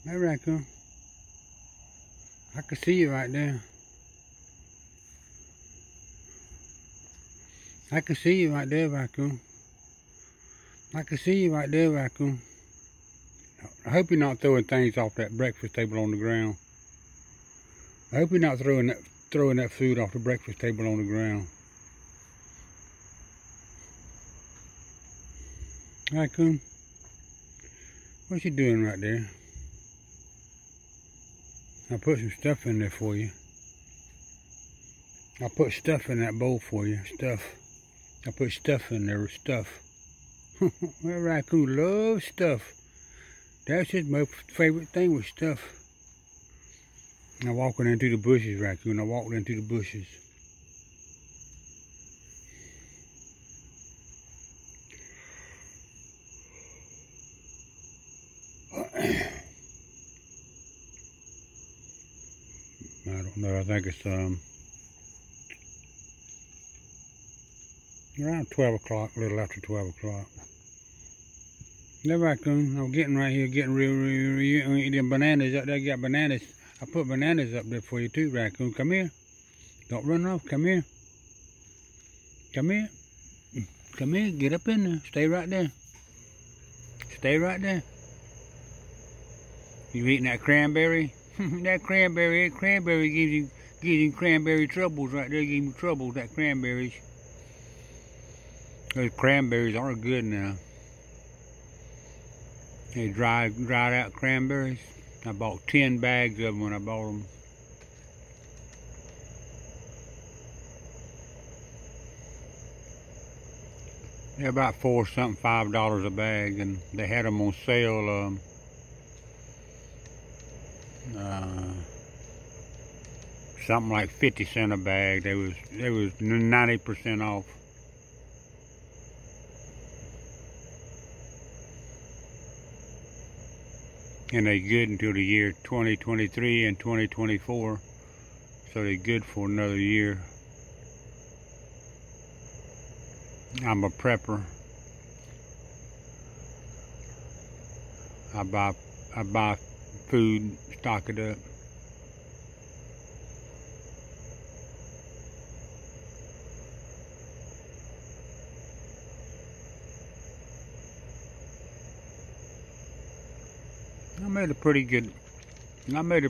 Hey, Raccoon. I can see you right there. I can see you right there, Raccoon. I can see you right there, Raccoon. I hope you're not throwing things off that breakfast table on the ground. I hope you're not throwing that food off the breakfast table on the ground. Raccoon, what you doing right there? I put some stuff in there for you. I put stuff in that bowl for you. Stuff. I put stuff in there. Stuff. Well, Raccoon loves stuff. That's his most favorite thing was stuff. I'm walking into the bushes, Raccoon. I walked into the bushes. I don't know. I think it's around 12 o'clock, a little after 12 o'clock. Yeah, Raccoon, I'm getting right here, getting real eating bananas up there. Got bananas. I put bananas up there for you too, Raccoon. Come here. Don't run off. Come here. Come here. Come here. Get up in there. Stay right there. Stay right there. You eating that cranberry? That cranberry gives you cranberry troubles right there. Gives you troubles, that cranberries. Those cranberries are good now. They dried out cranberries. I bought 10 bags of them when I bought them. They're about $5 a bag, and they had them on sale. Something like 50 cents a bag. They was 90% off. And they're good until the year 2023 and 2024. So they're good for another year. I'm a prepper. I buy food, stock it up. I made a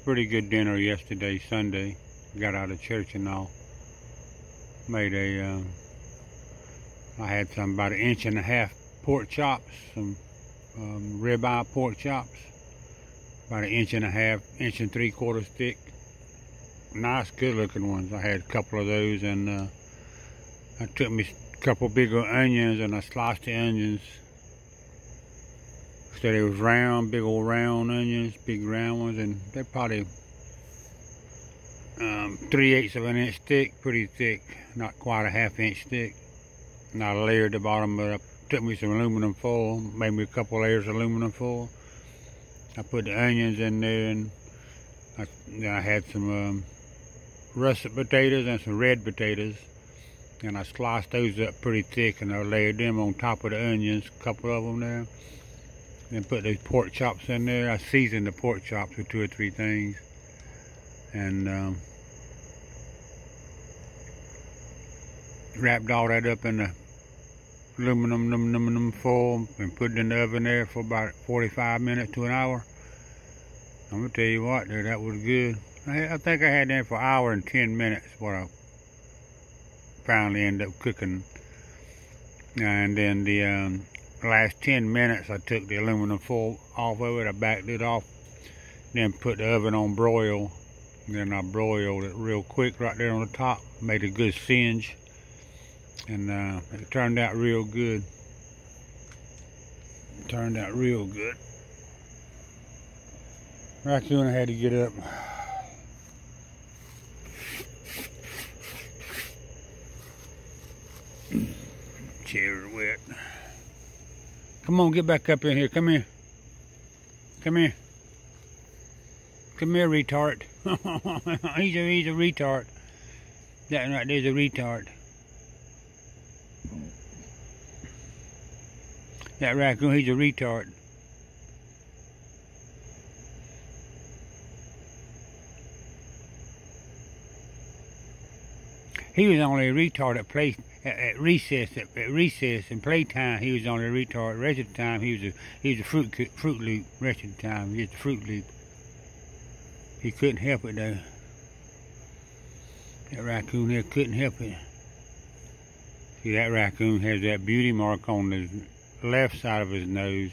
pretty good dinner yesterday, Sunday. Got out of church and all. I had about 1.5 inch pork chops, some ribeye pork chops, about 1.5 inch, 1 3/4 thick. Nice, good looking ones. I had a couple of those, and I took me a couple bigger onions and I sliced the onions. So they was round, big old round onions, big round ones, and they're probably 3/8 of an inch thick, pretty thick, not quite a 1/2 inch thick. And I layered the bottom, but I took me some aluminum foil, made me a couple layers of aluminum foil. I put the onions in there, and I had some russet potatoes and some red potatoes, and I sliced those up pretty thick, and I layered them on top of the onions, a couple of them there. Then put those pork chops in there. I seasoned the pork chops with 2 or 3 things, and wrapped all that up in the aluminum foil and put it in the oven there for about 45 minutes to an hour. I'm gonna tell you what, there, that was good. I think I had that for 1 hour and 10 minutes what I finally ended up cooking. And then the last 10 minutes I took the aluminum foil off of it, I backed it off, then put the oven on broil, and then I broiled it real quick right there on the top, made a good singe, and it turned out real good. It turned out real good. Raccoon had to get up. Chair's wet. Come on, get back up in here. Come here. Come here. Come here, retard. he's a retard. That right there's a retard. That raccoon, he's a retard. He was only a retard at recess. At recess and playtime, he was only a retard. Rest of the time, he was a Fruit Loop. Rest of the time, he was a Fruit Loop. He couldn't help it though. That raccoon here couldn't help it. See, that raccoon has that beauty mark on the left side of his nose,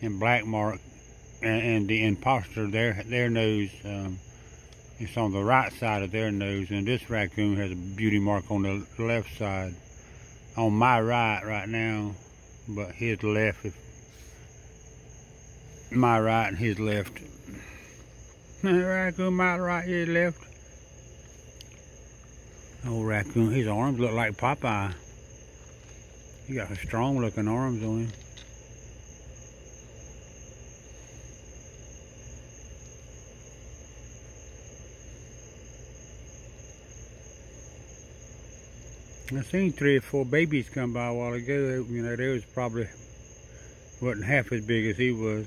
and black mark, and the imposter their nose. It's on the right side of their nose, and this raccoon has a beauty mark on the left side. On my right now, but his left. My right and his left. Raccoon, my right, his left. Old raccoon, his arms look like Popeye. He got strong looking arms on him. I seen 3 or 4 babies come by a while ago. You know, they was probably wasn't half as big as he was.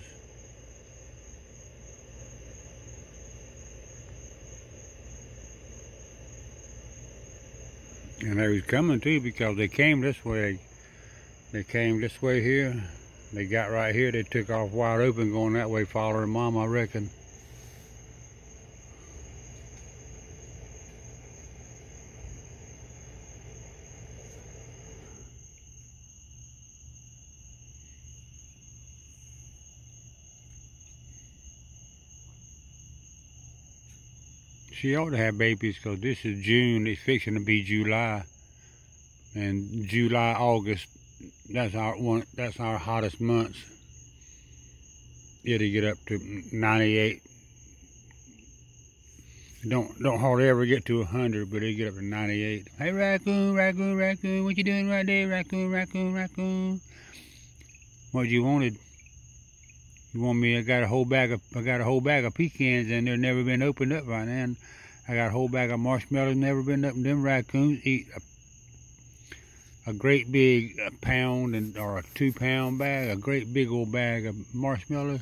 And they was coming too, because they came this way. They came this way here. They got right here. They took off wide open going that way, following Mom, I reckon. She ought to have babies, because this is June. It's fixing to be July, and July, August, that's our hottest months. It'll get up to 98. Don't hardly ever get to 100, but they get up to 98. Hey, raccoon, raccoon, raccoon, what you doing right there, raccoon, raccoon, raccoon? What you wanted? You want me? I got a whole bag of pecans, and they've never been opened up right now. I got a whole bag of marshmallows, never been opened. Them raccoons eat a great big pound or a 2-pound bag, a great big old bag of marshmallows.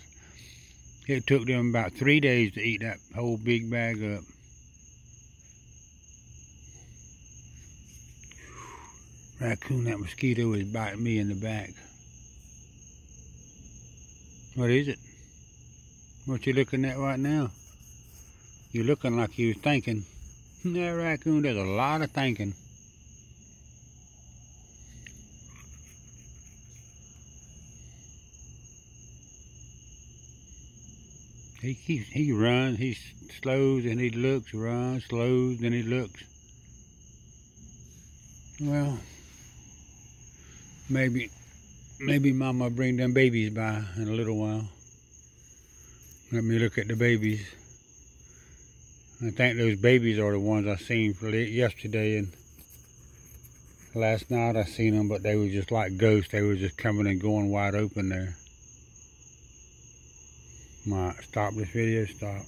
It took them about 3 days to eat that whole big bag up. Raccoon, that mosquito is biting me in the back. What is it? What you looking at right now? You're looking like you was thinking. That raccoon does a lot of thinking. He runs, he slows and he looks, runs, slows, then he looks. Well, maybe Mama will bring them babies by in a little while. Let me look at the babies. I think those babies are the ones I seen yesterday, and last night I seen them, but they were just like ghosts. They were just coming and going wide open there. Might stop this video, stop.